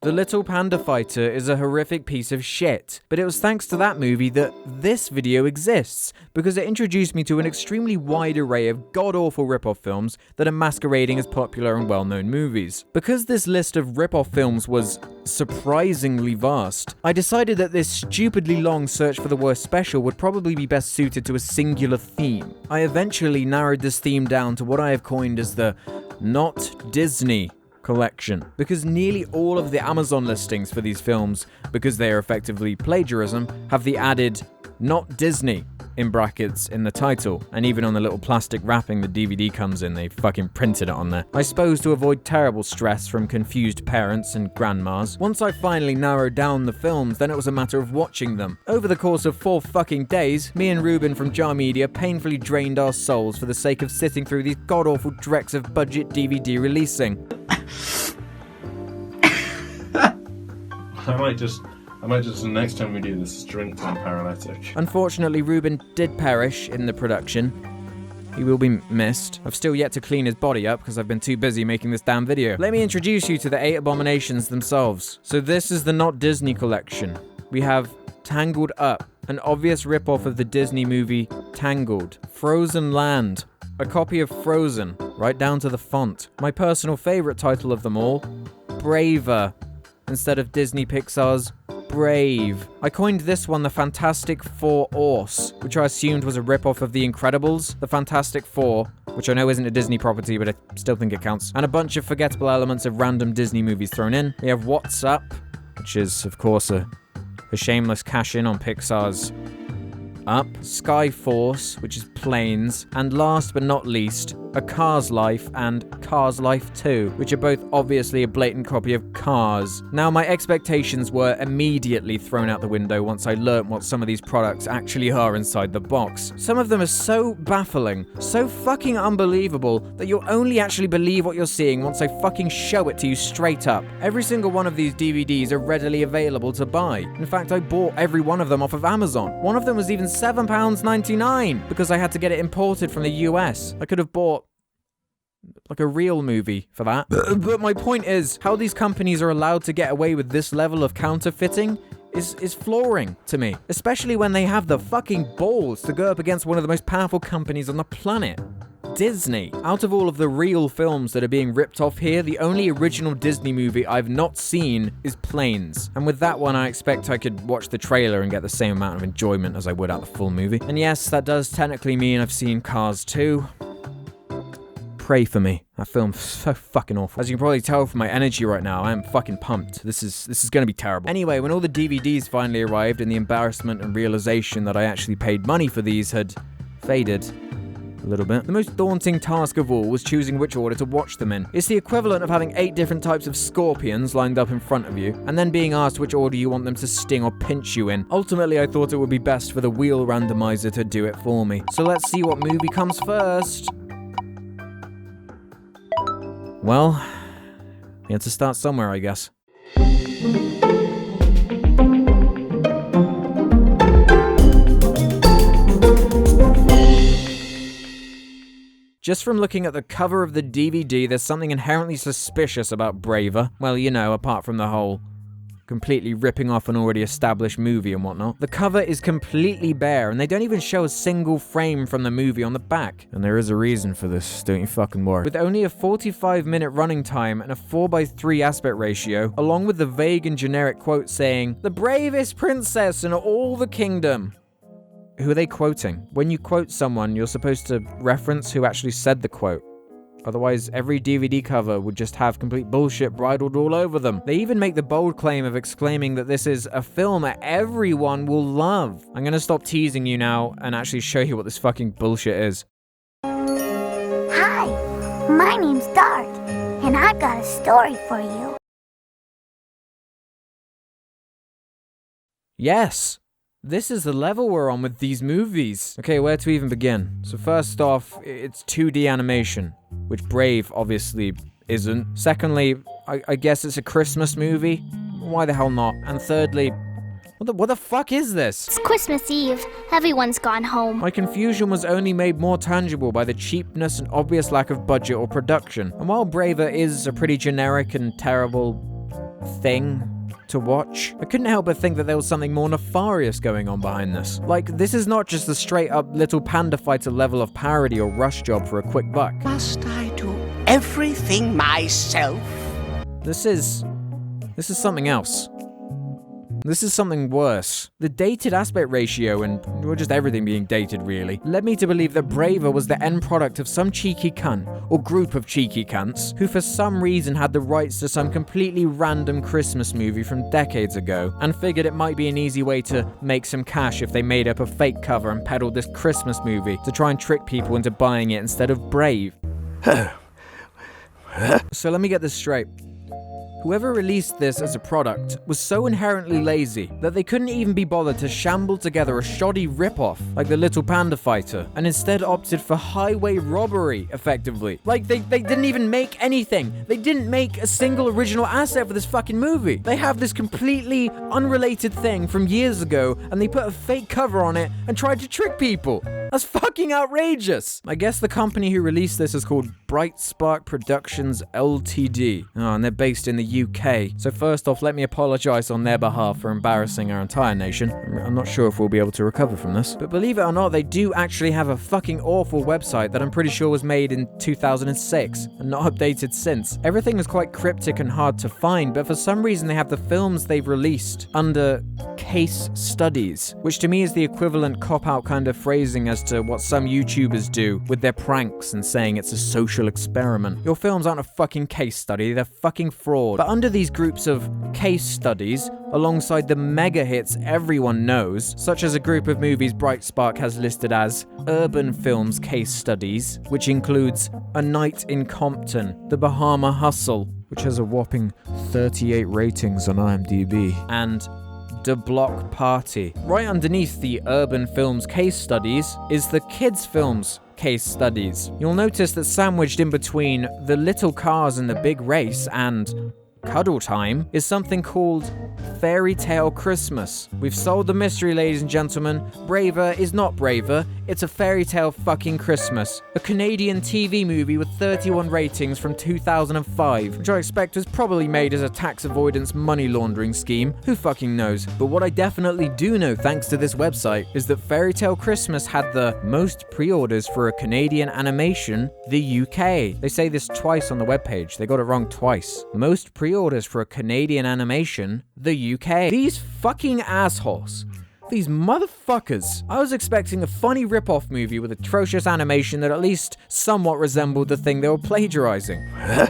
The Little Panda Fighter is a horrific piece of shit, but it was thanks to that movie that this video exists, because it introduced me to an extremely wide array of god-awful rip-off films that are masquerading as popular and well-known movies. Because this list of rip-off films was surprisingly vast, I decided that this stupidly long search for the worst special would probably be best suited to a singular theme. I eventually narrowed this theme down to what I have coined as the Not Disney collection, because nearly all of the Amazon listings for these films, because they are effectively plagiarism, have the added Not Disney in brackets in the title, and even on the little plastic wrapping the DVD comes in, they fucking printed it on there. I suppose to avoid terrible stress from confused parents and grandmas. Once I finally narrowed down the films, then it was a matter of watching them. Over the course of 4 fucking days, me and Ruben from Jar Media painfully drained our souls for the sake of sitting through these god-awful dregs of budget DVD releasing. I might just the next time we do this, drink to a paralytic. Unfortunately, Ruben did perish in the production. He will be missed. I've still yet to clean his body up because I've been too busy making this damn video. Let me introduce you to the 8 abominations themselves. So this is the Not Disney collection. We have Tangled Up, an obvious rip-off of the Disney movie Tangled. Frozen Land, a copy of Frozen, right down to the font. My personal favorite title of them all, Braver, instead of Disney Pixar's Brave. I coined this one the Fantastic Four Horse, which I assumed was a rip-off of The Incredibles, the Fantastic Four, which I know isn't a Disney property, but I still think it counts, and a bunch of forgettable elements of random Disney movies thrown in. We have What's Up, which is, of course, a shameless cash-in on Pixar's Up, Sky Force, which is planes, and last but not least, A Cars Life and Cars Life 2, which are both obviously a blatant copy of Cars. Now, my expectations were immediately thrown out the window once I learnt what some of these products actually are inside the box. Some of them are so baffling, so fucking unbelievable, that you'll only actually believe what you're seeing once I fucking show it to you straight up. Every single one of these DVDs are readily available to buy. In fact, I bought every one of them off of Amazon. One of them was even £7.99 because I had to get it imported from the US. I could have bought like a real movie for that. But my point is, how these companies are allowed to get away with this level of counterfeiting is flooring to me. Especially when they have the fucking balls to go up against one of the most powerful companies on the planet. Disney. Out of all of the real films that are being ripped off here, the only original Disney movie I've not seen is Planes. And with that one, I expect I could watch the trailer and get the same amount of enjoyment as I would out the full movie. And yes, that does technically mean I've seen Cars 2. Pray for me. That film's so fucking awful. As you can probably tell from my energy right now, I am fucking pumped. This is gonna be terrible. Anyway, when all the DVDs finally arrived and the embarrassment and realization that I actually paid money for these had faded a little bit, the most daunting task of all was choosing which order to watch them in. It's the equivalent of having 8 different types of scorpions lined up in front of you, and then being asked which order you want them to sting or pinch you in. Ultimately, I thought it would be best for the wheel randomizer to do it for me. So let's see what movie comes first. Well, we had to start somewhere, I guess. Just from looking at the cover of the DVD, there's something inherently suspicious about Braver. Well, you know, apart from the whole completely ripping off an already established movie and whatnot. The cover is completely bare, and they don't even show a single frame from the movie on the back. And there is a reason for this, don't you fucking worry. With only a 45-minute running time and a 4:3 aspect ratio, along with the vague and generic quote saying, "The bravest princess in all the kingdom." Who are they quoting? When you quote someone, you're supposed to reference who actually said the quote. Otherwise, every DVD cover would just have complete bullshit bridled all over them. They even make the bold claim of exclaiming that this is a film that everyone will love. I'm gonna stop teasing you now and actually show you what this fucking bullshit is. Hi, my name's Dart, and I've got a story for you. Yes! This is the level we're on with these movies. Okay, where to even begin? So first off, it's 2D animation, which Brave obviously isn't. Secondly, I guess it's a Christmas movie. Why the hell not? And thirdly, what the fuck is this? It's Christmas Eve. Everyone's gone home. My confusion was only made more tangible by the cheapness and obvious lack of budget or production. And while Braver is a pretty generic and terrible thing to watch. I couldn't help but think that there was something more nefarious going on behind this. Like, this is not just the straight-up Little Panda Fighter level of parody or rush job for a quick buck. Must I do everything myself? This is something else. This is something worse. The dated aspect ratio and, well, just everything being dated really, led me to believe that Braver was the end product of some cheeky cunt, or group of cheeky cunts, who for some reason had the rights to some completely random Christmas movie from decades ago, and figured it might be an easy way to make some cash if they made up a fake cover and peddled this Christmas movie to try and trick people into buying it instead of Brave. So let me get this straight. Whoever released this as a product was so inherently lazy that they couldn't even be bothered to shamble together a shoddy rip-off like the Little Panda Fighter, and instead opted for highway robbery, effectively. Like, they didn't even make anything. They didn't make a single original asset for this fucking movie. They have this completely unrelated thing from years ago, and they put a fake cover on it and tried to trick people. That's fucking outrageous. I guess the company who released this is called Bright Spark Productions Ltd. Oh, and they're based in the UK. So first off, let me apologize on their behalf for embarrassing our entire nation. I'm not sure if we'll be able to recover from this. But believe it or not, they do actually have a fucking awful website that I'm pretty sure was made in 2006 and not updated since. Everything is quite cryptic and hard to find, but for some reason they have the films they've released under case studies, which to me is the equivalent cop-out kind of phrasing as to what some YouTubers do with their pranks and saying it's a social experiment. Your films aren't a fucking case study, they're fucking fraud. But under these groups of case studies, alongside the mega hits everyone knows, such as a group of movies Bright Spark has listed as urban films case studies, which includes A Night in Compton, The Bahama Hustle, which has a whopping 38 ratings on IMDb, and The Block Party. Right underneath the urban films case studies is the kids films case studies. You'll notice that sandwiched in between The Little Cars and the Big Race and Cuddle Time is something called Fairy Tale Christmas. We've solved the mystery, ladies and gentlemen. Braver is not Braver, it's a fairy tale fucking Christmas. A Canadian TV movie with 31 ratings from 2005, which I expect was probably made as a tax avoidance money laundering scheme. Who fucking knows? But what I definitely do know, thanks to this website, is that Fairy Tale Christmas had the most pre-orders for a Canadian animation, the UK. They say this twice on the webpage. They got it wrong twice. Most pre-orders for a Canadian animation, the UK. These fucking assholes. These motherfuckers. I was expecting a funny rip-off movie with atrocious animation that at least somewhat resembled the thing they were plagiarizing.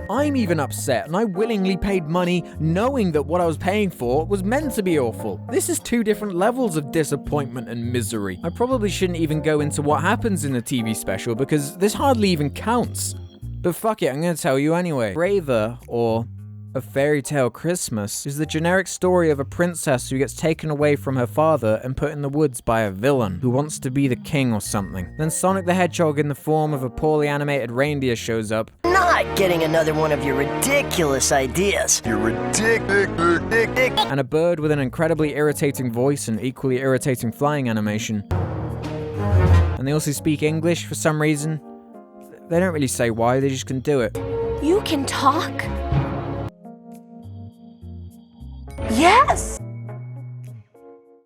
I'm even upset, and I willingly paid money knowing that what I was paying for was meant to be awful. This is two different levels of disappointment and misery. I probably shouldn't even go into what happens in the TV special because this hardly even counts. But fuck it, I'm gonna tell you anyway. Braver, or A Fairy Tale Christmas, is the generic story of a princess who gets taken away from her father and put in the woods by a villain who wants to be the king or something. Then Sonic the Hedgehog in the form of a poorly animated reindeer shows up. Not getting another one of your ridiculous ideas. You're ridiculous. And a bird with an incredibly irritating voice and equally irritating flying animation. And they also speak English for some reason. They don't really say why, they just can do it. You can talk? Yes!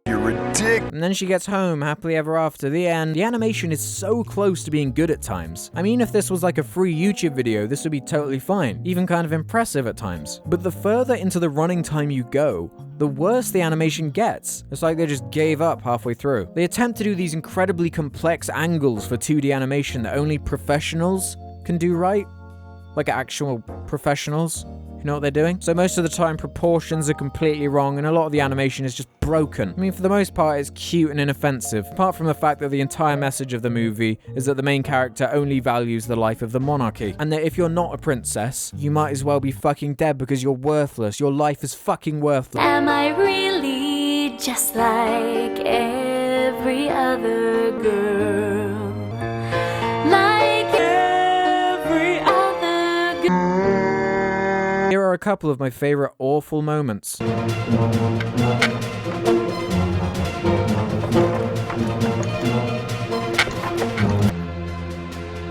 You're ridiculous. And then she gets home, happily ever after. The end. The animation is so close to being good at times. I mean, if this was like a free YouTube video, this would be totally fine. Even kind of impressive at times. But the further into the running time you go, the worse the animation gets. It's like they just gave up halfway through. They attempt to do these incredibly complex angles for 2D animation that only professionals can do right. Like actual professionals. You know what they're doing? So most of the time, proportions are completely wrong, and a lot of the animation is just broken. I mean, for the most part, it's cute and inoffensive, apart from the fact that the entire message of the movie is that the main character only values the life of the monarchy, and that if you're not a princess, you might as well be fucking dead because you're worthless. Your life is fucking worthless. Am I really just like every other girl? Like every other girl. Here are a couple of my favorite awful moments.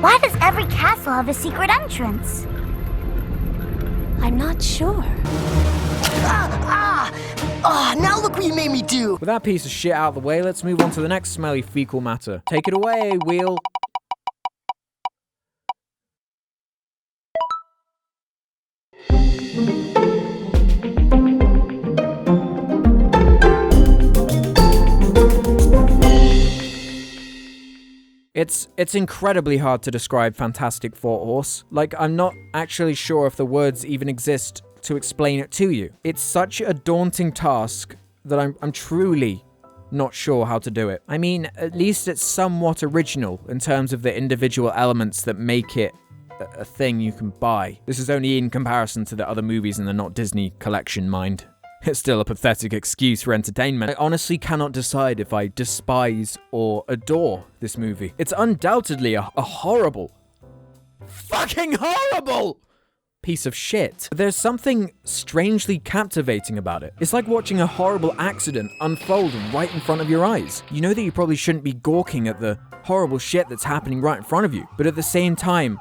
Why does every castle have a secret entrance? I'm not sure. Ah, now look what you made me do. With that piece of shit out of the way, let's move on to the next smelly fecal matter. Take it away, Wheel. It's incredibly hard to describe Fantastic Four Horse. Like, I'm not actually sure if the words even exist to explain it to you. It's such a daunting task that I'm truly not sure how to do it. I mean, at least it's somewhat original in terms of the individual elements that make it a thing you can buy. This is only in comparison to the other movies in the Not Disney collection, mind. It's still a pathetic excuse for entertainment. I honestly cannot decide if I despise or adore this movie. It's undoubtedly a horrible, fucking horrible piece of shit. But there's something strangely captivating about it. It's like watching a horrible accident unfold right in front of your eyes. You know that you probably shouldn't be gawking at the horrible shit that's happening right in front of you, but at the same time,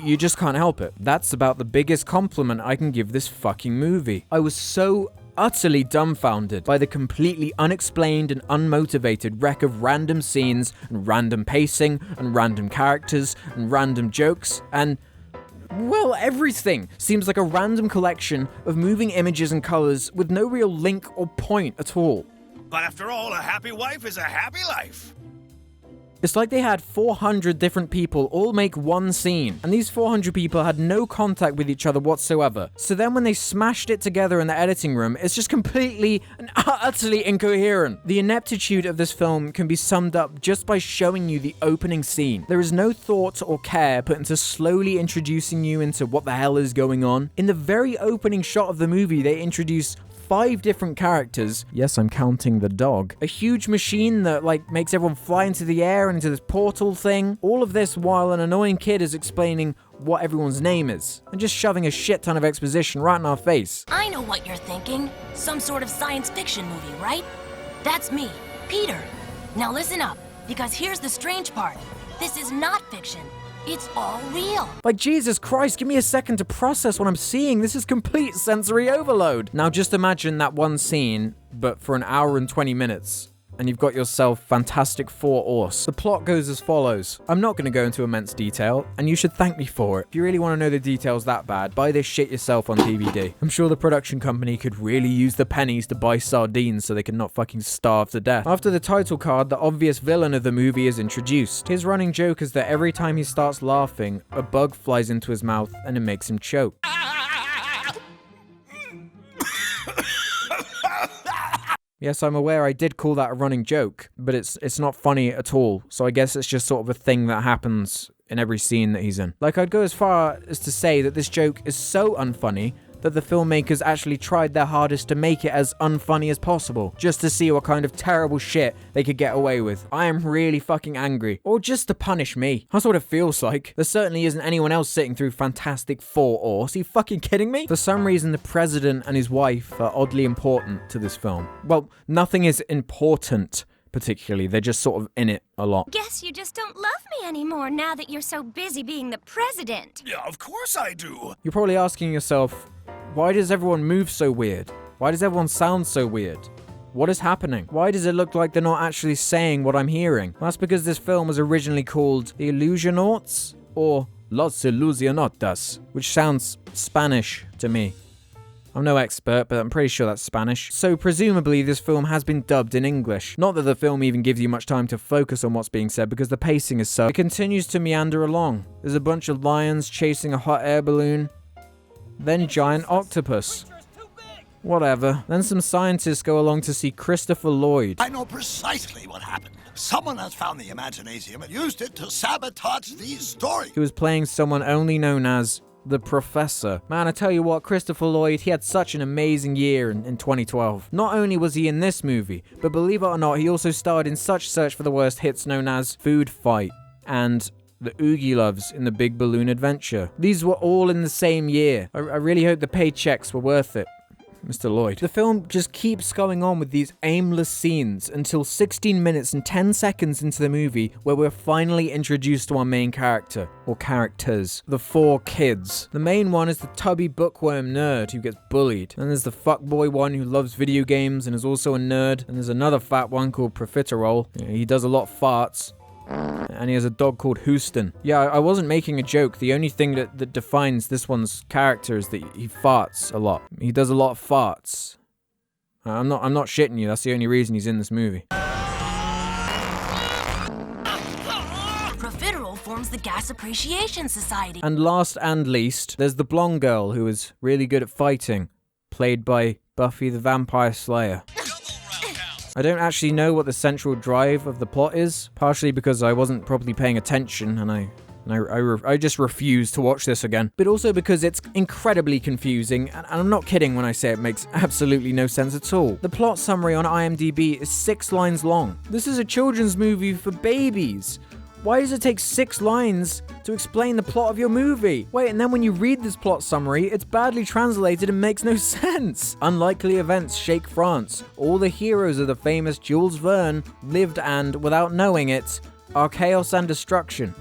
you just can't help it. That's about the biggest compliment I can give this fucking movie. I was so utterly dumbfounded by the completely unexplained and unmotivated wreck of random scenes and random pacing and random characters and random jokes and, well, everything seems like a random collection of moving images and colors with no real link or point at all. But after all, a happy wife is a happy life. It's like they had 400 different people all make one scene, and these 400 people had no contact with each other whatsoever. So then when they smashed it together in the editing room, it's just completely and utterly incoherent. The ineptitude of this film can be summed up just by showing you the opening scene. There is no thought or care put into slowly introducing you into what the hell is going on. In the very opening shot of the movie, they introduce 5 different characters. Yes, I'm counting the dog. A huge machine that, like, makes everyone fly into the air and into this portal thing. All of this while an annoying kid is explaining what everyone's name is and just shoving a shit ton of exposition right in our face. I know what you're thinking. Some sort of science fiction movie, right? That's me, Peter. Now listen up, because here's the strange part. This is not fiction. It's all real. Like, Jesus Christ, give me a second to process what I'm seeing. This is complete sensory overload. Now just imagine that one scene, but for an hour and 20 minutes. And you've got yourself Fantastic Four Horse. The plot goes as follows. I'm not going to go into immense detail, and you should thank me for it. If you really want to know the details that bad, buy this shit yourself on DVD. I'm sure the production company could really use the pennies to buy sardines so they can not fucking starve to death. After the title card, the obvious villain of the movie is introduced. His running joke is that every time he starts laughing, a bug flies into his mouth and it makes him choke. Yes, I'm aware I did call that a running joke, but it's not funny at all, so I guess it's just sort of a thing that happens in every scene that he's in. Like, I'd go as far as to say that this joke is so unfunny that the filmmakers actually tried their hardest to make it as unfunny as possible, just to see what kind of terrible shit they could get away with. I am really fucking angry. Or just to punish me. That's what it feels like. There certainly isn't anyone else sitting through Fantastic Four Horse. Are you fucking kidding me? For some reason, the president and his wife are oddly important to this film. Well, nothing is important particularly. They're just sort of in it a lot. Guess you just don't love me anymore now that you're so busy being the president. Yeah, of course I do. You're probably asking yourself, why does everyone move so weird? Why does everyone sound so weird? What is happening? Why does it look like they're not actually saying what I'm hearing? Well, that's because this film was originally called The Illusionauts or Los Ilusionatas, which sounds Spanish to me. I'm no expert, but I'm pretty sure that's Spanish. So presumably this film has been dubbed in English. Not that the film even gives you much time to focus on what's being said because the pacing is so. It continues to meander along. There's a bunch of lions chasing a hot air balloon. Then giant octopus. Whatever. Then some scientists go along to see Christopher Lloyd. I know precisely what happened. Someone has found the Imaginarium and used it to sabotage these stories. Who was playing someone only known as the Professor. Man, I tell you what, Christopher Lloyd, he had such an amazing year in 2012. Not only was he in this movie, but believe it or not, he also starred in such search for the worst hits known as Food Fight and the Oogie Loves in The Big Balloon Adventure. These were all in the same year. I really hope the paychecks were worth it. Mr. Lloyd. The film just keeps going on with these aimless scenes until 16 minutes and 10 seconds into the movie where we're finally introduced to our main character, or characters, the 4 kids. The main one is the tubby bookworm nerd who gets bullied. Then there's the fuckboy one who loves video games and is also a nerd. And there's another fat one called Profiterole. He does a lot of farts. And he has a dog called Houston. Yeah, I wasn't making a joke. The only thing that defines this one's character is that he farts a lot. He does a lot of farts. I'm not shitting you. That's the only reason he's in this movie. Profiterole forms the Gas Appreciation Society. And last and least, there's the blonde girl who is really good at fighting, played by Buffy the Vampire Slayer. I don't actually know what the central drive of the plot is, partially because I wasn't properly paying attention and I just refuse to watch this again, but also because it's incredibly confusing, and I'm not kidding when I say it makes absolutely no sense at all. The plot summary on IMDb is 6 lines long. This is a children's movie for babies. Why does it take 6 lines to explain the plot of your movie? Wait, and then when you read this plot summary, it's badly translated and makes no sense. Unlikely events shake France. All the heroes of the famous Jules Verne lived and, without knowing it, are chaos and destruction.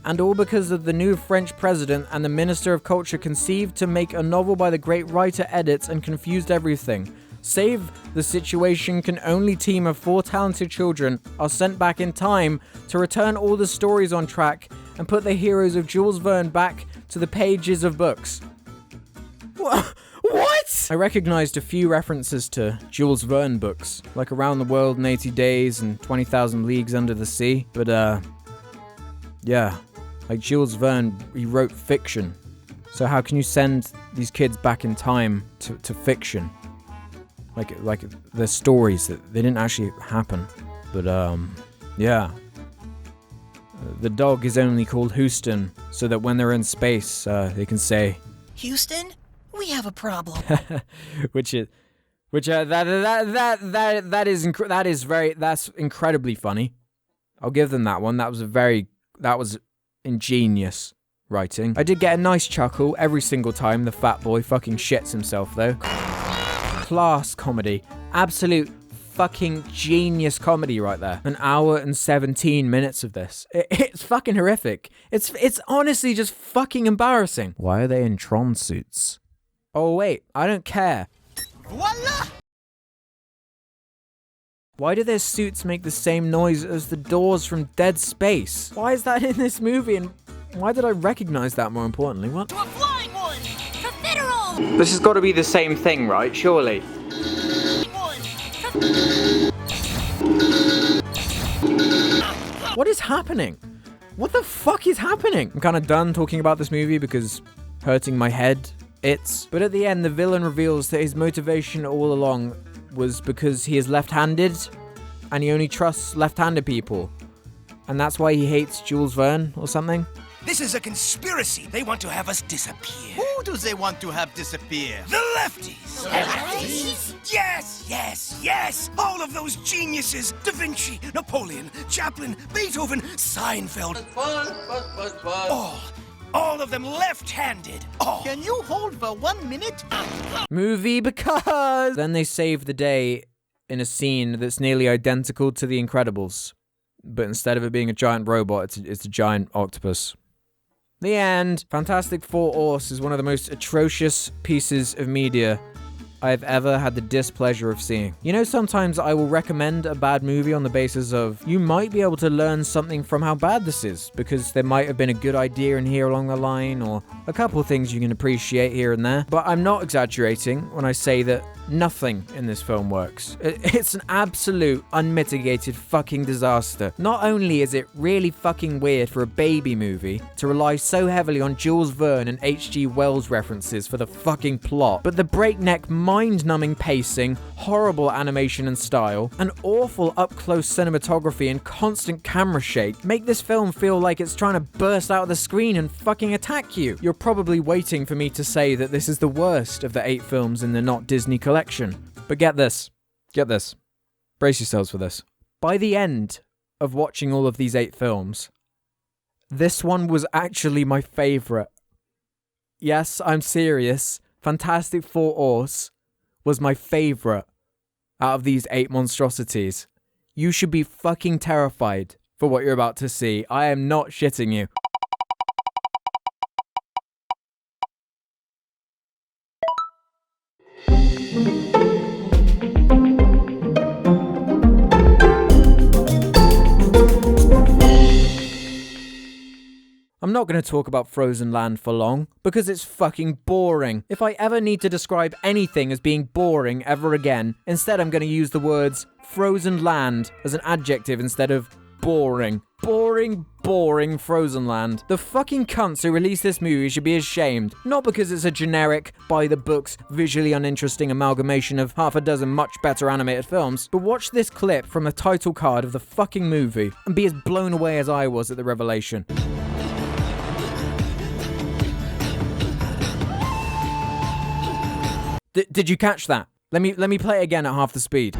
And all because of the new French president and the Minister of Culture conceived to make a novel by the great writer Edits and confused everything. Save the situation can only team of 4 talented children are sent back in time to return all the stories on track and put the heroes of Jules Verne back to the pages of books. What? I recognized a few references to Jules Verne books, like Around the World in 80 Days and 20,000 Leagues Under the Sea, but yeah, like Jules Verne, he wrote fiction. So how can you send these kids back in time to fiction? Like the stories that they didn't actually happen. But yeah. The dog is only called Houston so that when they're in space, they can say, Houston, we have a problem. That's incredibly funny. I'll give them that one. That was ingenious writing. I did get a nice chuckle every single time the fat boy fucking shits himself though. Class comedy. Absolute fucking genius comedy right there. 1 hour and 17 minutes of this. It's fucking horrific. It's honestly just fucking embarrassing. Why are they in Tron suits? Oh wait, I don't care. Voila! Why do their suits make the same noise as the doors from Dead Space? Why is that in this movie, and why did I recognize that more importantly? What? To a flying one! Profiterole! This has got to be the same thing, right? Surely. What is happening? What the fuck is happening? I'm kind of done talking about this movie because hurting my head, but at the end the villain reveals that his motivation all along was because he is left-handed and he only trusts left-handed people. And that's why he hates Jules Verne or something. This is a conspiracy. They want to have us disappear. Who do they want to have disappear? The lefties! The lefties? Yes, yes, yes! All of those geniuses! Da Vinci, Napoleon, Chaplin, Beethoven, Seinfeld. All of them left-handed. All. Can you hold for 1 minute? Movie because... Then they save the day in a scene that's nearly identical to The Incredibles. But instead of it being a giant robot, it's a giant octopus. The end. Fantastic Four Horse is one of the most atrocious pieces of media I've ever had the displeasure of seeing. You know, sometimes I will recommend a bad movie on the basis of you might be able to learn something from how bad this is, because there might have been a good idea in here along the line, or a couple things you can appreciate here and there. But I'm not exaggerating when I say that nothing in this film works. It's an absolute unmitigated fucking disaster. Not only is it really fucking weird for a baby movie to rely so heavily on Jules Verne and H.G. Wells references for the fucking plot, but the breakneck, mind-numbing pacing, horrible animation and style, and awful up-close cinematography and constant camera shake make this film feel like it's trying to burst out of the screen and fucking attack you. You're probably waiting for me to say that this is the worst of the 8 films in the Not Disney collection. But get this. Brace yourselves for this. By the end of watching all of these 8 films, this one was actually my favorite. Yes, I'm serious. Fantastic Four Horse was my favorite out of these 8 monstrosities. You should be fucking terrified for what you're about to see. I am not shitting you. I'm not going to talk about Frozen Land for long, because it's fucking boring. If I ever need to describe anything as being boring ever again, instead I'm going to use the words Frozen Land as an adjective instead of boring. Boring, boring Frozen Land. The fucking cunts who released this movie should be ashamed. Not because it's a generic, by-the-books, visually uninteresting amalgamation of half a dozen much better animated films, but watch this clip from the title card of the fucking movie and be as blown away as I was at the revelation. Did you catch that? Let me play it again at half the speed.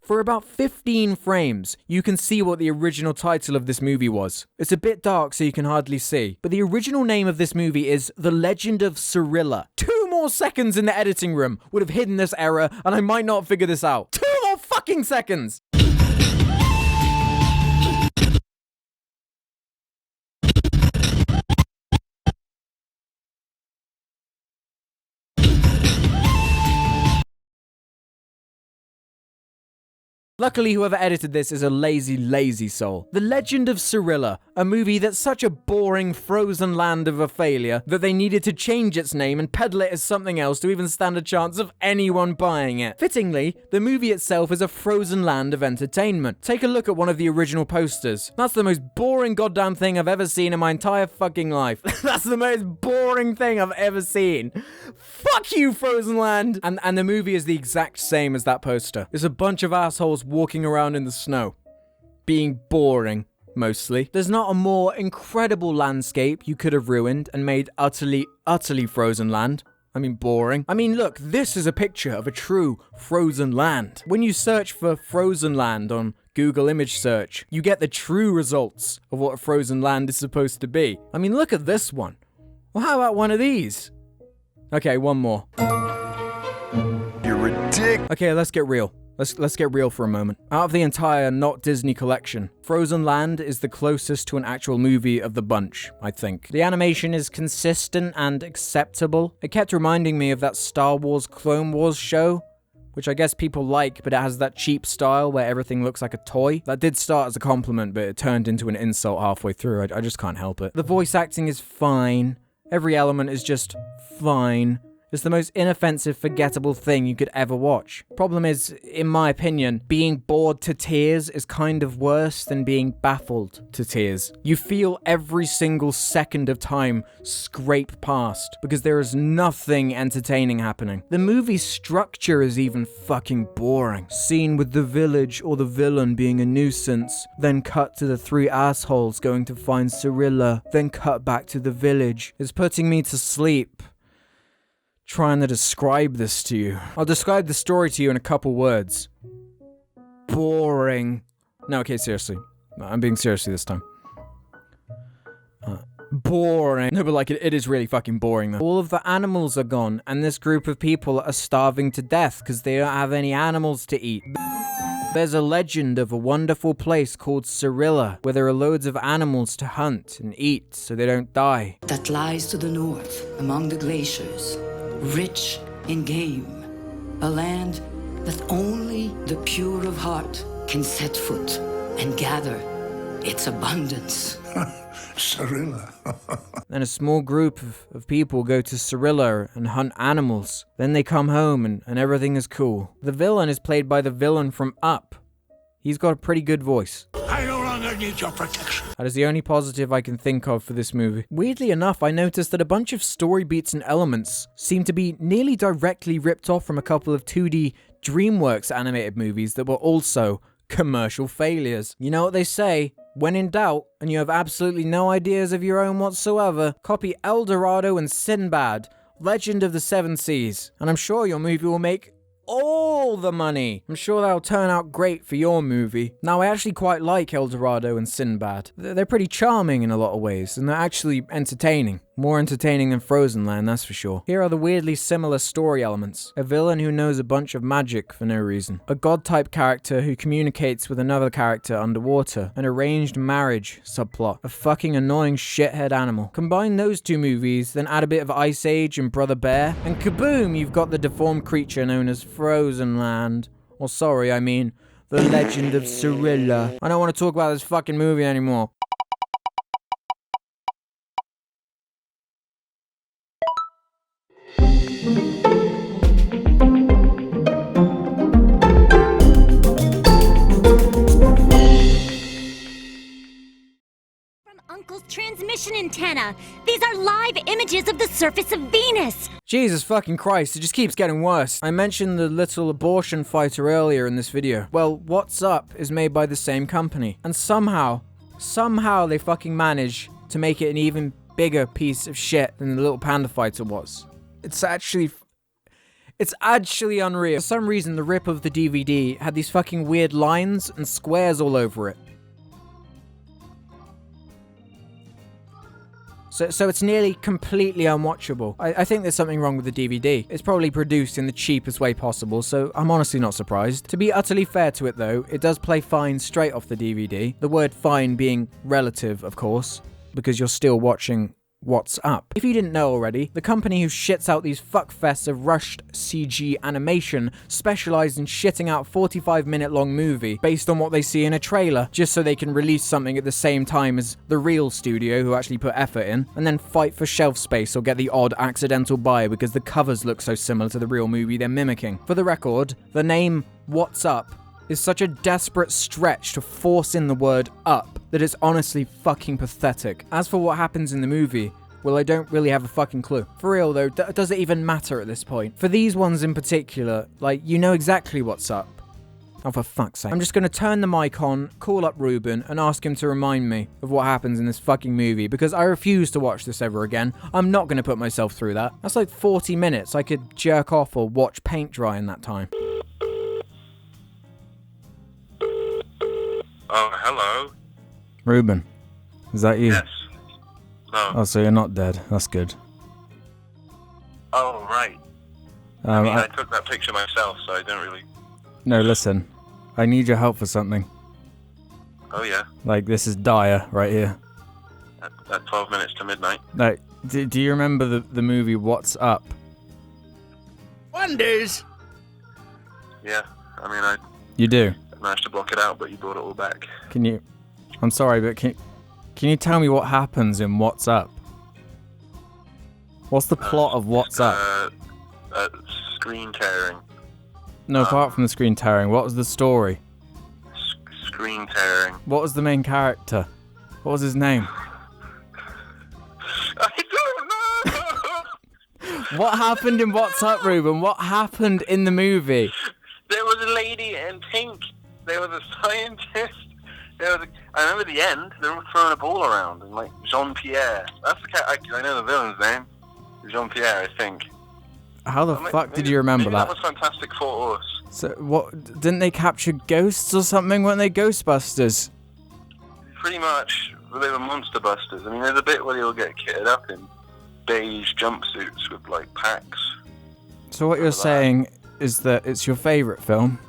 For about 15 frames, you can see what the original title of this movie was. It's a bit dark so you can hardly see, but the original name of this movie is The Legend of Cirilla. 2 more seconds in the editing room would have hidden this error, and I might not figure this out. 2 more fucking seconds! Luckily, whoever edited this is a lazy, lazy soul. The Legend of Cirilla, a movie that's such a boring Frozen Land of a failure that they needed to change its name and peddle it as something else to even stand a chance of anyone buying it. Fittingly, the movie itself is a Frozen Land of entertainment. Take a look at one of the original posters. That's the most boring goddamn thing I've ever seen in my entire fucking life. That's the most boring thing I've ever seen. Fuck you, Frozen Land! And the movie is the exact same as that poster. It's a bunch of assholes walking around in the snow, being boring, mostly. There's not a more incredible landscape you could have ruined and made utterly, utterly Frozen Land. I mean, boring. I mean, look, this is a picture of a true Frozen Land. When you search for Frozen Land on Google image search, you get the true results of what a Frozen Land is supposed to be. I mean, look at this one. Well, how about one of these? Okay, one more. You're ridiculous. Okay, let's get real. Let's get real for a moment. Out of the entire not Disney collection, Frozen Land is the closest to an actual movie of the bunch, I think. The animation is consistent and acceptable. It kept reminding me of that Star Wars Clone Wars show, which I guess people like, but it has that cheap style where everything looks like a toy. That did start as a compliment, but it turned into an insult halfway through. I just can't help it. The voice acting is fine. Every element is just fine. It's the most inoffensive, forgettable thing you could ever watch. Problem is, in my opinion, being bored to tears is kind of worse than being baffled to tears. You feel every single second of time scrape past because there is nothing entertaining happening. The movie's structure is even fucking boring. Scene with the village or the villain being a nuisance, then cut to the 3 assholes going to find Cirilla, then cut back to the village. It's putting me to sleep. Trying to describe this to you. I'll describe the story to you in a couple words. Boring. No, okay, seriously. I'm being serious this time. Boring. No, but like, it is really fucking boring though. All of the animals are gone, and this group of people are starving to death because they don't have any animals to eat. There's a legend of a wonderful place called Cirilla, where there are loads of animals to hunt and eat so they don't die. That lies to the north, among the glaciers. Rich in game, a land that only the pure of heart can set foot and gather its abundance. Cirilla. Then a small group of people go to Cirilla and hunt animals. Then they come home and everything is cool. The villain is played by the villain from Up. He's got a pretty good voice. I no longer need your protection. That is the only positive I can think of for this movie. Weirdly enough, I noticed that a bunch of story beats and elements seem to be nearly directly ripped off from a couple of 2D DreamWorks animated movies that were also commercial failures. You know what they say? When in doubt, and you have absolutely no ideas of your own whatsoever, copy El Dorado and Sinbad, Legend of the Seven Seas, and I'm sure your movie will make all the money. I'm sure that'll turn out great for your movie. Now, I actually quite like El Dorado and Sinbad. They're pretty charming in a lot of ways, and they're actually entertaining. More entertaining than Frozen Land, that's for sure. Here are the weirdly similar story elements. A villain who knows a bunch of magic for no reason. A god-type character who communicates with another character underwater. An arranged marriage subplot. A fucking annoying shithead animal. Combine those two movies, then add a bit of Ice Age and Brother Bear, and kaboom, you've got the deformed creature known as Frozen Land. Or sorry, I mean, The Legend of Cirilla. I don't want to talk about this fucking movie anymore. Uncle's transmission antenna. These are live images of the surface of Venus. Jesus fucking Christ, it just keeps getting worse. I mentioned the little abortion fighter earlier in this video. Well, What's Up is made by the same company. And somehow they fucking manage to make it an even bigger piece of shit than the little panda fighter was. It's actually unreal. For some reason, the rip of the DVD had these fucking weird lines and squares all over it. So it's nearly completely unwatchable. I think there's something wrong with the DVD. It's probably produced in the cheapest way possible, so I'm honestly not surprised. To be utterly fair to it though, it does play fine straight off the DVD. The word fine being relative, of course, because you're still watching What's Up. If you didn't know already, the company who shits out these fuckfests of rushed CG animation specialized in shitting out 45-minute long movie based on what they see in a trailer, just so they can release something at the same time as the real studio who actually put effort in, and then fight for shelf space or get the odd accidental buy because the covers look so similar to the real movie they're mimicking. For the record, the name What's Up is such a desperate stretch to force in the word up that it's honestly fucking pathetic. As for what happens in the movie, well, I don't really have a fucking clue. For real though, does it even matter at this point? For these ones in particular, like, you know exactly what's up. Oh, for fuck's sake. I'm just gonna turn the mic on, call up Ruben, and ask him to remind me of what happens in this fucking movie, because I refuse to watch this ever again. I'm not gonna put myself through that. That's like 40 minutes. I could jerk off or watch paint dry in that time. Oh, hello. Ruben, is that you? Yes. No. Oh, so you're not dead. That's good. Oh, right. I took that picture myself, so I don't really... No, listen. I need your help for something. Oh, yeah? Like, this is dire, right here. At 12 minutes to midnight. Like, do you remember the movie What's Up? Wonders! Yeah, I mean, I You do? managed to block it out, but you brought it all back. Can you... I'm sorry, but can you tell me what happens in What's Up? What's the plot of What's Up? Screen tearing. No, apart from the screen tearing, what was the story? Screen tearing. What was the main character? What was his name? I don't know! What happened in What's Up, Ruben? What happened in the movie? There was a lady in pink. There was a scientist. I remember the end. They were throwing a ball around, and like Jean-Pierre. That's the cat. I know the villain's name. Jean-Pierre, I think. How the fuck did you remember that? That was Fantastic Four. So what? Didn't they capture ghosts or something? Weren't they Ghostbusters? Pretty much, they were monster busters. I mean, there's a bit where they'll get kitted up in beige jumpsuits with like packs. So what you're saying is that it's your favourite film?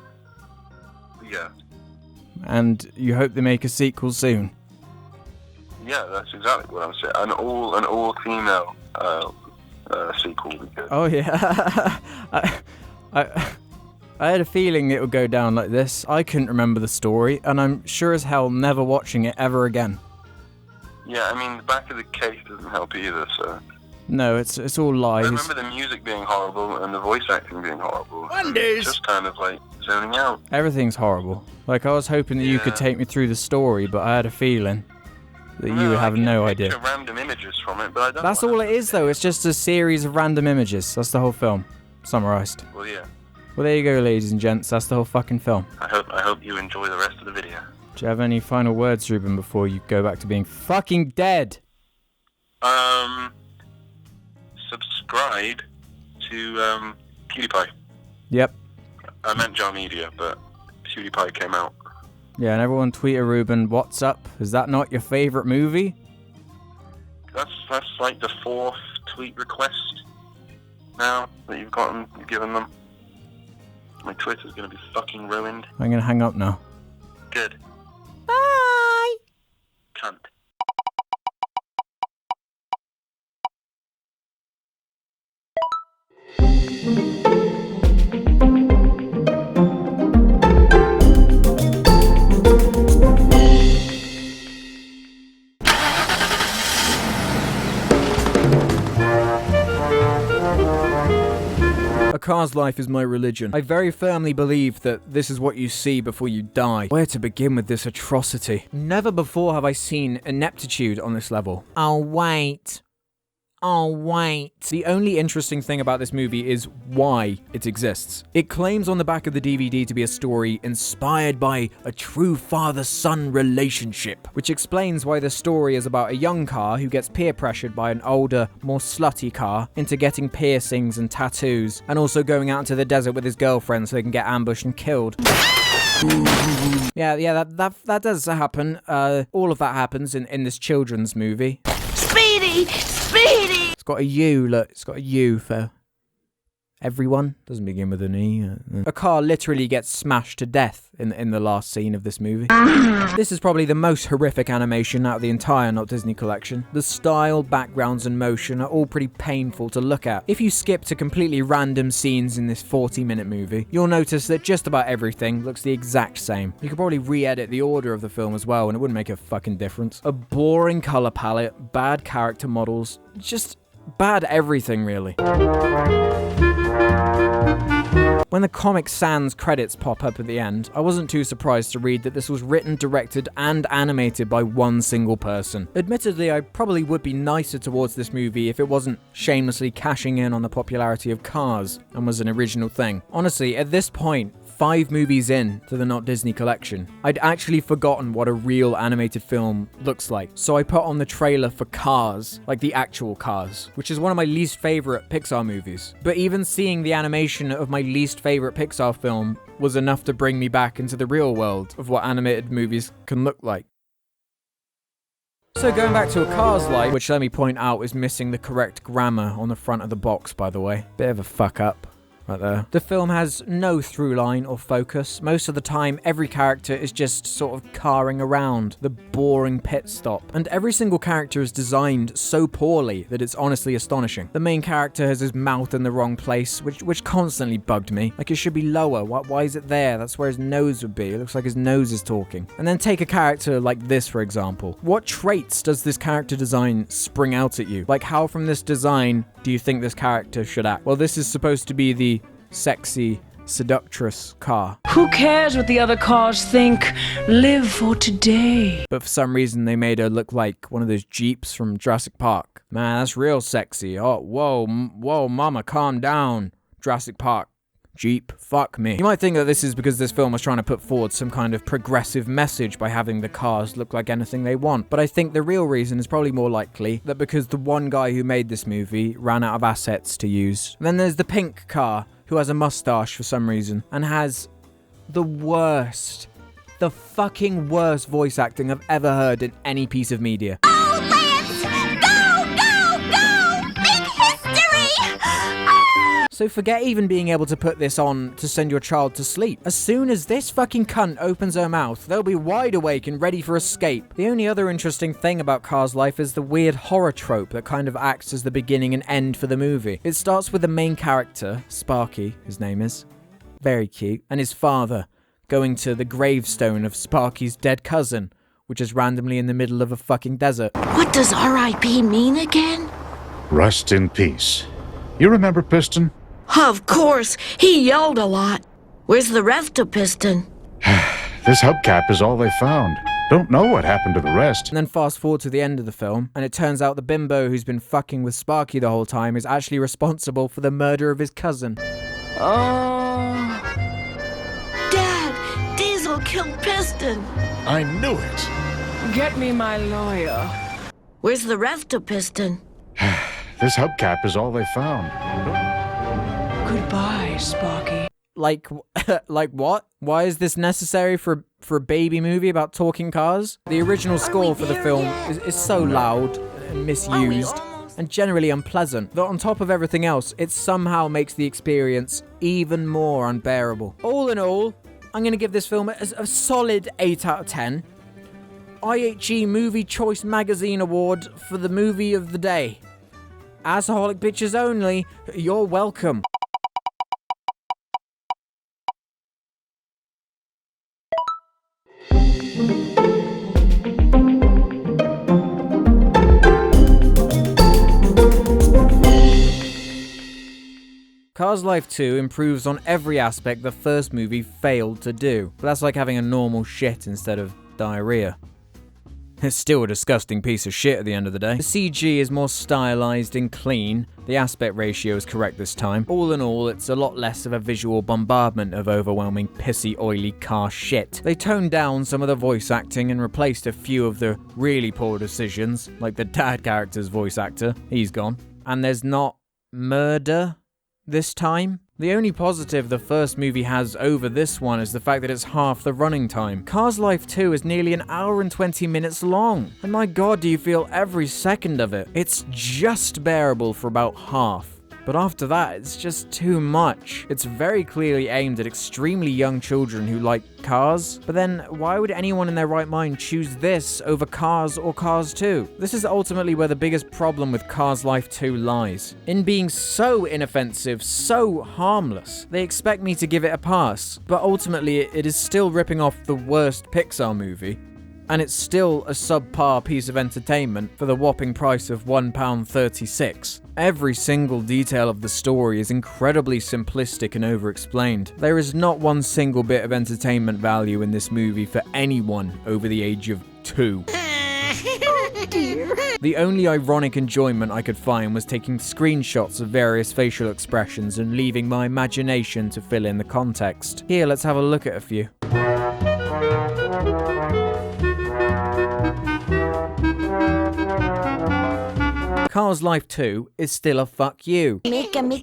Yeah. And you hope they make a sequel soon? Yeah, that's exactly what I'm saying. An all-female sequel would be good. Oh yeah. I had a feeling it would go down like this. I couldn't remember the story, and I'm sure as hell never watching it ever again. Yeah, I mean, the back of the case doesn't help either, so... No, it's all lies. I remember the music being horrible and the voice acting being horrible. Wonders! Just kind of like zoning out. Everything's horrible. Like, I was hoping that you could take me through the story, but I had a feeling that you would have no idea. Random images from it, but I don't That's all it is, though. It's just a series of random images. That's the whole film, summarized. Well, yeah. Well, there you go, ladies and gents. That's the whole fucking film. I hope you enjoy the rest of the video. Do you have any final words, Ruben, before you go back to being fucking dead? Subscribe to PewDiePie. Yep. I meant Jar Media, but PewDiePie came out. Yeah, and everyone tweet a Ruben, what's up? Is that not your favourite movie? That's that's like the 4th tweet request now that you've given them. My Twitter's gonna be fucking ruined. I'm gonna hang up now. Good. Bye! Cunt. A Car's life is my religion. I very firmly believe that this is what you see before you die. Where to begin with this atrocity? Never before have I seen ineptitude on this level. Oh, wait. Oh, wait. The only interesting thing about this movie is why it exists. It claims on the back of the DVD to be a story inspired by a true father-son relationship, which explains why the story is about a young Car who gets peer pressured by an older, more slutty Car into getting piercings and tattoos, and also going out into the desert with his girlfriend so they can get ambushed and killed. Yeah, that does happen. All of that happens in this children's movie. Speedy! Speedy! It's got a U, look. It's got a U for everyone. Doesn't begin with an E. A car literally gets smashed to death in the last scene of this movie. This is probably the most horrific animation out of the entire Not Disney collection. The style, backgrounds, and motion are all pretty painful to look at. If you skip to completely random scenes in this 40-minute movie, you'll notice that just about everything looks the exact same. You could probably re-edit the order of the film as well, and it wouldn't make a fucking difference. A boring color palette, bad character models, just bad everything, really. When the Comic Sans credits pop up at the end, I wasn't too surprised to read that this was written, directed, and animated by one single person. Admittedly, I probably would be nicer towards this movie if it wasn't shamelessly cashing in on the popularity of Cars and was an original thing. Honestly, at this point, 5 movies in to the Not Disney collection, I'd actually forgotten what a real animated film looks like. So I put on the trailer for Cars, like the actual Cars, which is one of my least favorite Pixar movies. But even seeing the animation of my least favorite Pixar film was enough to bring me back into the real world of what animated movies can look like. So going back to A Car's Life, which let me point out is missing the correct grammar on the front of the box, by the way. Bit of a fuck up. Right there. The film has no through line or focus. Most of the time, every character is just sort of carring around the boring pit stop. And every single character is designed so poorly that it's honestly astonishing. The main character has his mouth in the wrong place, which constantly bugged me. Like, it should be lower. Why is it there? That's where his nose would be. It looks like his nose is talking. And then take a character like this, for example. What traits does this character design spring out at you? Like, how from this design do you think this character should act? Well, this is supposed to be the sexy, seductress Car. Who cares what the other cars think? Live for today. But for some reason, they made her look like one of those Jeeps from Jurassic Park. Man, that's real sexy. Oh, whoa, mama, calm down. Jurassic Park. Jeep, fuck me. You might think that this is because this film was trying to put forward some kind of progressive message by having the cars look like anything they want. But I think the real reason is probably more likely that because the one guy who made this movie ran out of assets to use. And then there's the pink car, who has a mustache for some reason, and has the fucking worst voice acting I've ever heard in any piece of media. Oh, Lance! Go! Make history! So forget even being able to put this on to send your child to sleep. As soon as this fucking cunt opens her mouth, they'll be wide awake and ready for escape. The only other interesting thing about Car's life is the weird horror trope that kind of acts as the beginning and end for the movie. It starts with the main character, Sparky, his name is, very cute, and his father going to the gravestone of Sparky's dead cousin, which is randomly in the middle of a fucking desert. What does R.I.P. mean again? Rest in peace. You remember Piston? Of course. He yelled a lot. Where's the rest of Piston? This hubcap is all they found. Don't know what happened to the rest. And then fast forward to the end of the film, and it turns out the bimbo who's been fucking with Sparky the whole time is actually responsible for the murder of his cousin. Oh. Dad, Diesel killed Piston. I knew it. Get me my lawyer. Where's the rest of Piston? This hubcap is all they found. Goodbye, Sparky. Like what? Why is this necessary for a baby movie about talking cars? The original score for the film is so loud and misused, and generally unpleasant, that on top of everything else, it somehow makes the experience even more unbearable. All in all, I'm going to give this film a solid 8 out of 10. IHG Movie Choice Magazine Award for the movie of the day. Assaholic bitches only, you're welcome. Cars Life 2 improves on every aspect the first movie failed to do, but that's like having a normal shit instead of diarrhea. It's still a disgusting piece of shit at the end of the day. The CG is more stylized and clean, the aspect ratio is correct this time. All in all, it's a lot less of a visual bombardment of overwhelming pissy oily car shit. They toned down some of the voice acting and replaced a few of the really poor decisions, like the dad character's voice actor, he's gone. And there's not murder this time. The only positive the first movie has over this one is the fact that it's half the running time. Cars Life 2 is nearly an hour and 20 minutes long, and my god do you feel every second of it. It's just bearable for about half. But after that, it's just too much. It's very clearly aimed at extremely young children who like cars, but then why would anyone in their right mind choose this over Cars or Cars 2? This is ultimately where the biggest problem with Cars Life 2 lies. In being so inoffensive, so harmless, they expect me to give it a pass, but ultimately it is still ripping off the worst Pixar movie. And it's still a subpar piece of entertainment for the whopping price of £1.36. Every single detail of the story is incredibly simplistic and over-explained. There is not one single bit of entertainment value in this movie for anyone over the age of 2. The only ironic enjoyment I could find was taking screenshots of various facial expressions and leaving my imagination to fill in the context. Here, let's have a look at a few. Cars Life 2 is still a fuck you. Make me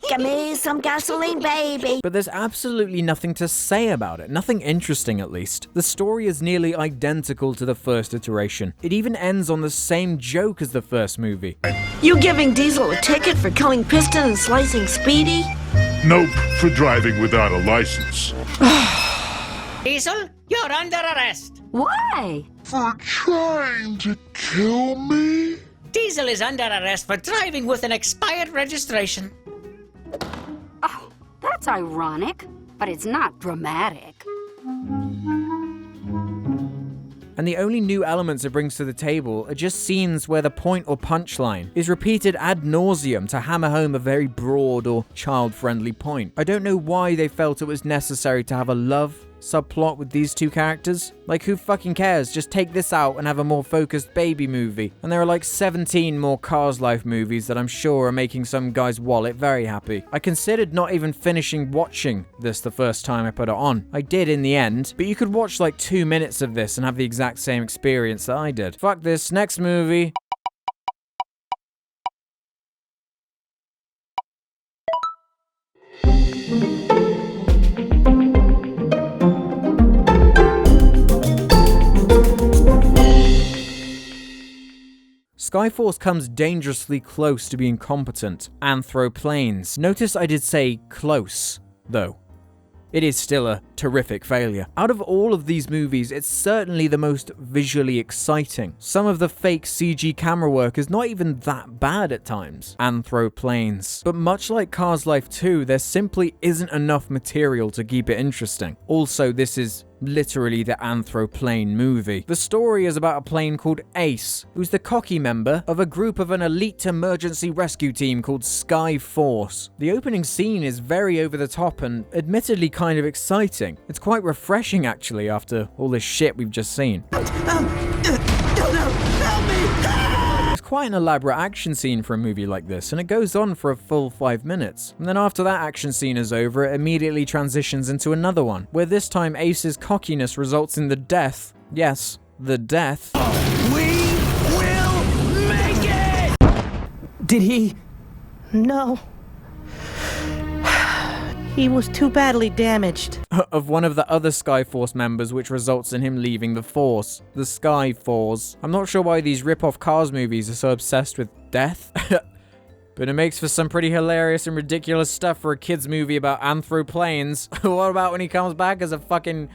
some gasoline, baby. But there's absolutely nothing to say about it, nothing interesting at least. The story is nearly identical to the first iteration. It even ends on the same joke as the first movie. You giving Diesel a ticket for killing Piston and slicing Speedy? Nope, for driving without a license. Diesel, you're under arrest. Why? For trying to kill me? Diesel is under arrest for driving with an expired registration. Oh, that's ironic, but it's not dramatic. And the only new elements it brings to the table are just scenes where the point or punchline is repeated ad nauseum to hammer home a very broad or child-friendly point. I don't know why they felt it was necessary to have a love subplot with these two characters. Like, who fucking cares? Just take this out and have a more focused baby movie. And there are like 17 more Cars Life movies that I'm sure are making some guy's wallet very happy. I considered not even finishing watching this the first time I put it on. I did in the end, but you could watch like 2 minutes of this and have the exact same experience that I did. Fuck this, next movie. Skyforce comes dangerously close to being competent. Anthroplanes. Notice I did say close, though. It is still a terrific failure. Out of all of these movies, it's certainly the most visually exciting. Some of the fake CG camera work is not even that bad at times. Anthroplanes. But much like Cars Life 2, there simply isn't enough material to keep it interesting. Also, this is literally the Anthroplane movie. The story is about a plane called Ace, who's the cocky member of a group of an elite emergency rescue team called Skyforce. The opening scene is very over the top and admittedly kind of exciting. It's quite refreshing actually after all this shit we've just seen. It's quite an elaborate action scene for a movie like this, and it goes on for a full 5 minutes. And then after that action scene is over, it immediately transitions into another one, where this time Ace's cockiness results in the death, yes, the death. We will make it! Did he? No. He was too badly damaged. Of one of the other Skyforce members, which results in him leaving the Force. The Skyforce. I'm not sure why these rip-off Cars movies are so obsessed with death. But it makes for some pretty hilarious and ridiculous stuff for a kid's movie about anthroplanes. What about when he comes back as a fucking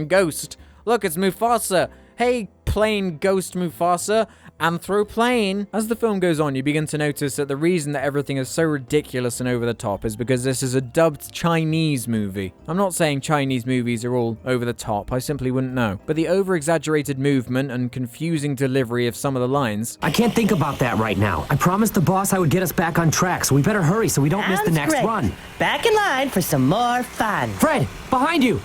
ghost? Look, it's Mufasa. Hey, plane ghost Mufasa. Anthroplane. As the film goes on, you begin to notice that the reason that everything is so ridiculous and over the top is because this is a dubbed Chinese movie. I'm not saying Chinese movies are all over the top, I simply wouldn't know. But the over-exaggerated movement and confusing delivery of some of the lines... I can't think about that right now. I promised the boss I would get us back on track, so we better hurry so we don't miss the next run. Back in line for some more fun. Fred, behind you!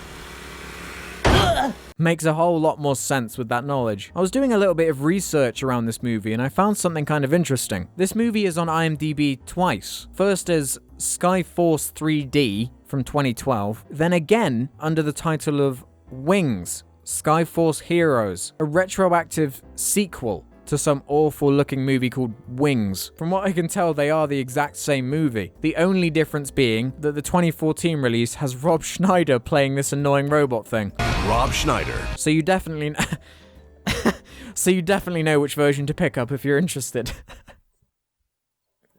Makes a whole lot more sense with that knowledge. I was doing a little bit of research around this movie and I found something kind of interesting. This movie is on IMDb twice. First as Skyforce 3D from 2012, then again under the title of Wings, Skyforce Heroes, a retroactive sequel to some awful looking movie called Wings. From what I can tell, they are the exact same movie. The only difference being that the 2014 release has Rob Schneider playing this annoying robot thing. Rob Schneider. So you definitely know which version to pick up if you're interested.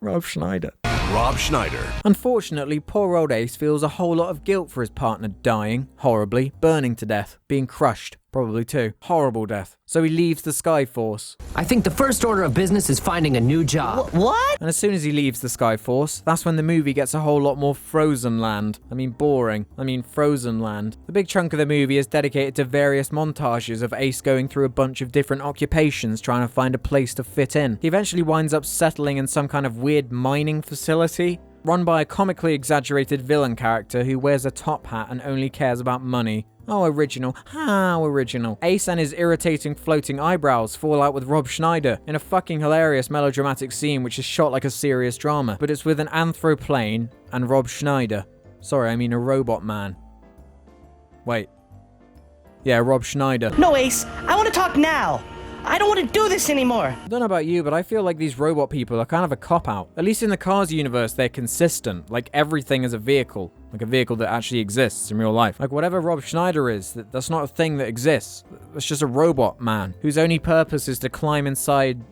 Rob Schneider. Rob Schneider. Unfortunately, poor old Ace feels a whole lot of guilt for his partner dying, horribly, burning to death, being crushed, probably too. Horrible death. So he leaves the Skyforce. I think the first order of business is finding a new job. What? And as soon as he leaves the Skyforce, that's when the movie gets a whole lot more Frozen Land. I mean boring. I mean Frozen Land. The big chunk of the movie is dedicated to various montages of Ace going through a bunch of different occupations trying to find a place to fit in. He eventually winds up settling in some kind of weird mining facility, run by a comically exaggerated villain character who wears a top hat and only cares about money. Oh, original. How original. Ace and his irritating floating eyebrows fall out with Rob Schneider in a fucking hilarious melodramatic scene which is shot like a serious drama, but it's with an anthroplane and Rob Schneider. Sorry, I mean a robot man. Wait. Yeah, Rob Schneider. No, Ace, I want to talk now. I don't want to do this anymore. I don't know about you, but I feel like these robot people are kind of a cop-out. At least in the Cars universe, they're consistent. Like everything is a vehicle. Like a vehicle that actually exists in real life. Like whatever Rob Schneider is, that's not a thing that exists. That's just a robot man whose only purpose is to climb inside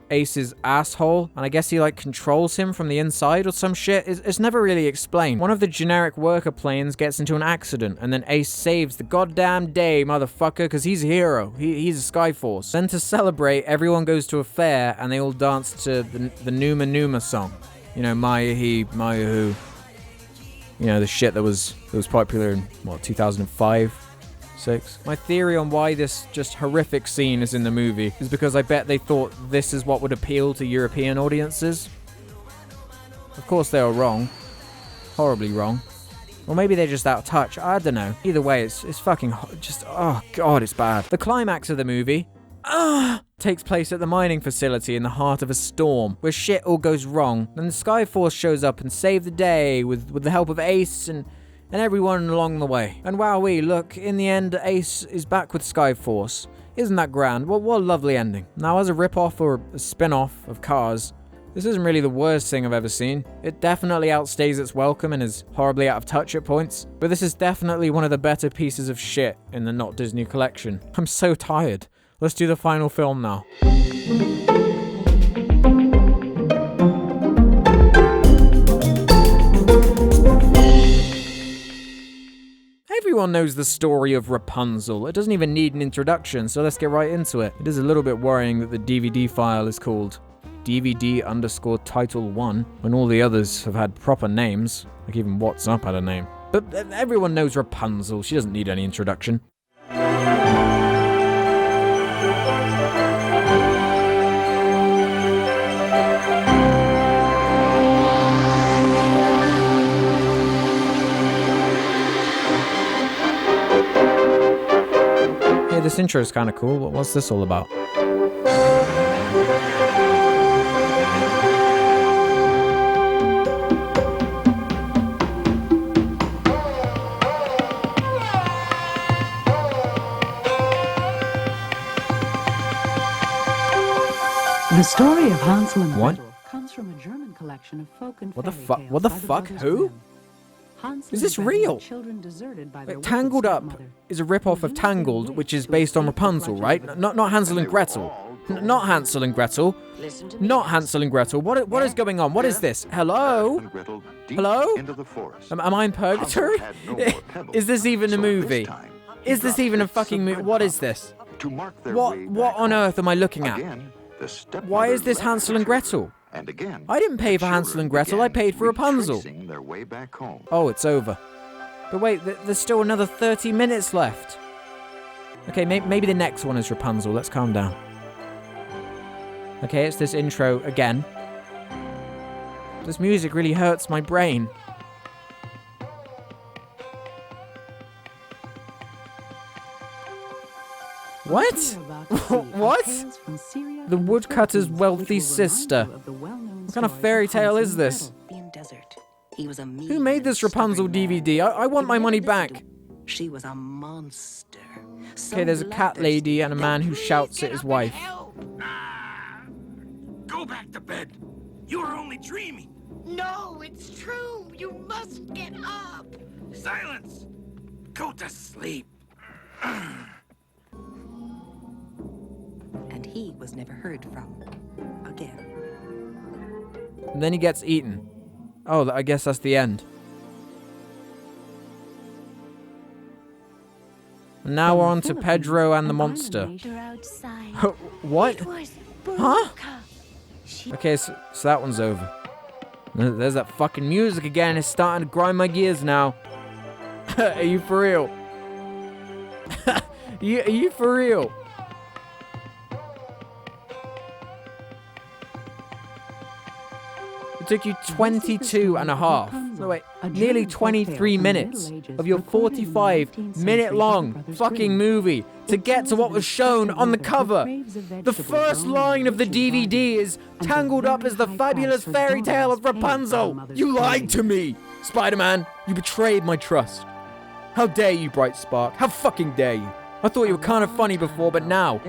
Ace's asshole, and I guess he like controls him from the inside or some shit. It's never really explained. One of the generic worker planes gets into an accident and then Ace saves the goddamn day, motherfucker, because he's a hero. He's a Skyforce. Then to celebrate, everyone goes to a fair and they all dance to the Numa Numa song. You know, Maya He, Maya Who. You know, the shit that was popular in, what, 2005? 6. My theory on why this just horrific scene is in the movie is because I bet they thought this is what would appeal to European audiences. Of course they were wrong. Horribly wrong. Or maybe they're just out of touch. I don't know. Either way, it's fucking just, oh god, it's bad. The climax of the movie takes place at the mining facility in the heart of a storm, where shit all goes wrong. Then the Skyforce shows up and save the day with the help of Ace and everyone along the way. And wowee, look, in the end, Ace is back with Skyforce. Isn't that grand? What a lovely ending. Now, as a rip-off or a spin-off of Cars, this isn't really the worst thing I've ever seen. It definitely outstays its welcome and is horribly out of touch at points, but this is definitely one of the better pieces of shit in the Not Disney collection. I'm so tired. Let's do the final film now. Everyone knows the story of Rapunzel. It doesn't even need an introduction, so let's get right into it. It is a little bit worrying that the DVD file is called DVD_Title 1, when all the others have had proper names, like even What's Up had a name. But everyone knows Rapunzel. She doesn't need any introduction. Hey, this intro is kind of cool. What's this all about? The story of Hansel and What? Gretel comes from a German collection of folk and What the fairy fuck? tales What the by fuck? brothers Who? Grimm. Is this real? Wait, Tangled Up is a rip-off of Tangled, which is based on Rapunzel, right? Not Hansel and Gretel. Not Hansel and Gretel. Not Hansel and Gretel. What is going on? What is this? Hello? Hello? Am I in purgatory? Is this even a movie? Is this even a fucking movie? What is this? What on earth am I looking at? Why is this Hansel and Gretel? I didn't pay for Hansel and Gretel, I paid for Rapunzel. Oh, it's over. But wait, there's still another 30 minutes left. Okay, maybe the next one is Rapunzel. Let's calm down. Okay, it's this intro again. This music really hurts my brain. What? What? The woodcutter's wealthy sister. What kind of fairy tale is this? Who made this Rapunzel DVD? I want my money back. She was a monster. Okay, there's a cat lady and a man who shouts at his wife. Go back to bed. You were only dreaming. No, it's true. You must get up. Silence. Go to sleep. And he was never heard from again. And then he gets eaten. Oh, I guess that's the end. And now we're on to Pedro and the monster. What? Huh? Okay, so that one's over. There's that fucking music again. It's starting to grind my gears now. Are you for real? Are you for real? It took you 22 and a half. No, wait, nearly 23 minutes of your 45-minute long fucking movie to get to what was shown on the cover. The first line of the DVD is, "Tangled Up is the fabulous fairy tale of Rapunzel." You lied to me, Spider-Man. You betrayed my trust. How dare you, Bright Spark? How fucking dare you? I thought you were kind of funny before, but now,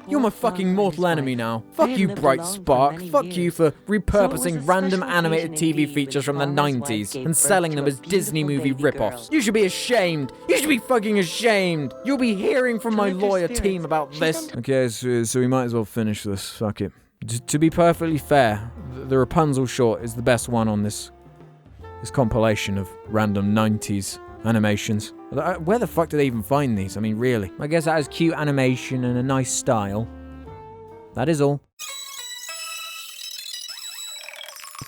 you're my fucking mortal enemy now. Fuck you, Bright Spark. Fuck you for repurposing random animated TV features from the 90s and selling them as Disney movie rip-offs. You should be ashamed. You should be fucking ashamed. You'll be hearing from my lawyer team about this. Okay, so we might as well finish this. Fuck it. To be perfectly fair, the Rapunzel short is the best one on this compilation of random 90s animations. Where the fuck do they even find these? I mean, really. I guess that has cute animation and a nice style. That is all.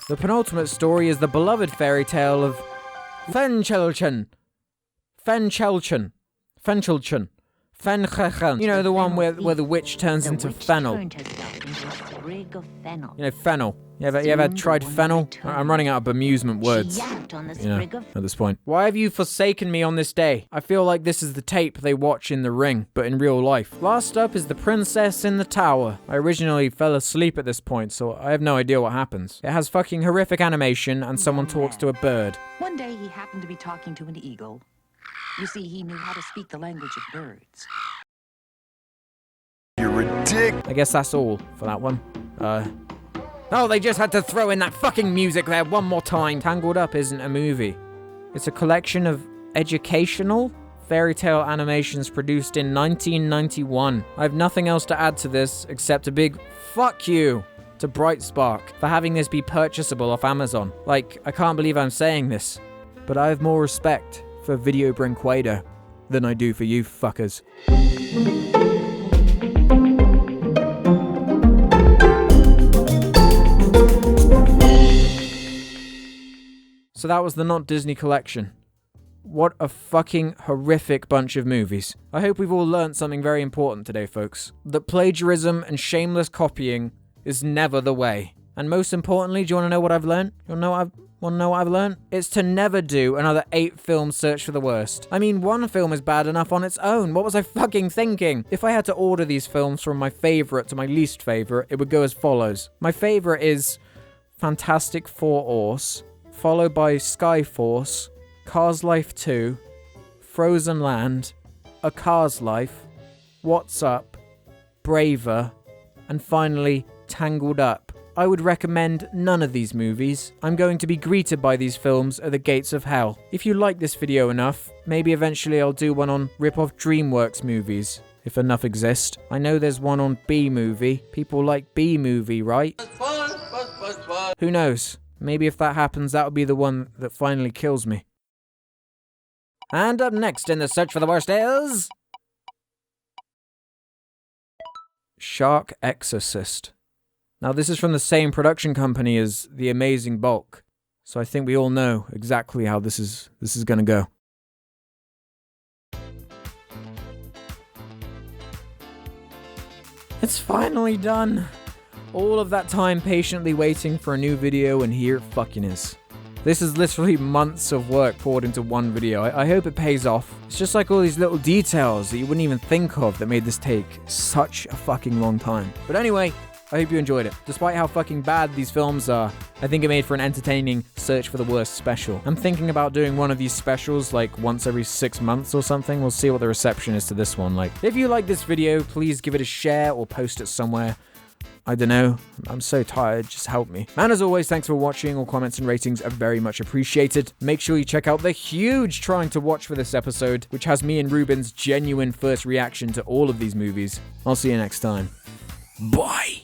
The penultimate story is the beloved fairy tale of Fenchelchen. Fenchelchen. Fenchelchen. Fenchelchen. You know, the one where the witch turns into fennel. You know, fennel. You ever tried fennel? I'm running out of amusement words, you know, at this point. Why have you forsaken me on this day? I feel like this is the tape they watch in The Ring, but in real life. Last up is The Princess in the Tower. I originally fell asleep at this point, so I have no idea what happens. It has fucking horrific animation, and someone talks to a bird. One day he happened to be talking to an eagle. You see, he knew how to speak the language of birds. You're ridiculous. I guess that's all for that one. Oh, they just had to throw in that fucking music there one more time. Tangled Up isn't a movie. It's a collection of educational fairy tale animations produced in 1991. I have nothing else to add to this except a big fuck you to Bright Spark for having this be purchasable off Amazon. Like, I can't believe I'm saying this, but I have more respect for Video Brinquedo than I do for you fuckers. So that was the Not Disney collection. What a fucking horrific bunch of movies. I hope we've all learned something very important today, folks. That plagiarism and shameless copying is never the way. And most importantly, do you want to know what I've learned? Want to know what I've learned? It's to never do another 8-film search for the worst. I mean, one film is bad enough on its own. What was I fucking thinking? If I had to order these films from my favorite to my least favorite, it would go as follows. My favorite is Fantastic Four, followed by Skyforce, Cars Life 2, Frozen Land, A Car's Life, What's Up, Braver, and finally Tangled Up. I would recommend none of these movies. I'm going to be greeted by these films at the gates of hell. If you like this video enough, maybe eventually I'll do one on rip-off DreamWorks movies, if enough exist. I know there's one on B-movie. People like B-movie, right? Who knows? Maybe if that happens, that'll be the one that finally kills me. And up next in the search for the worst is... Shark Exorcist. Now this is from the same production company as The Amazing Bulk, so I think we all know exactly how this is gonna go. It's finally done. All of that time patiently waiting for a new video, and here it fucking is. This is literally months of work poured into one video. I hope it pays off. It's just like all these little details that you wouldn't even think of that made this take such a fucking long time. But anyway, I hope you enjoyed it. Despite how fucking bad these films are, I think it made for an entertaining search for the worst special. I'm thinking about doing one of these specials like once every 6 months or something. We'll see what the reception is to this one. Like, if you like this video, please give it a share or post it somewhere. I don't know. I'm so tired. Just help me. And as always, thanks for watching. All comments and ratings are very much appreciated. Make sure you check out the huge trying to watch for this episode, which has me and Ruben's genuine first reaction to all of these movies. I'll see you next time. Bye.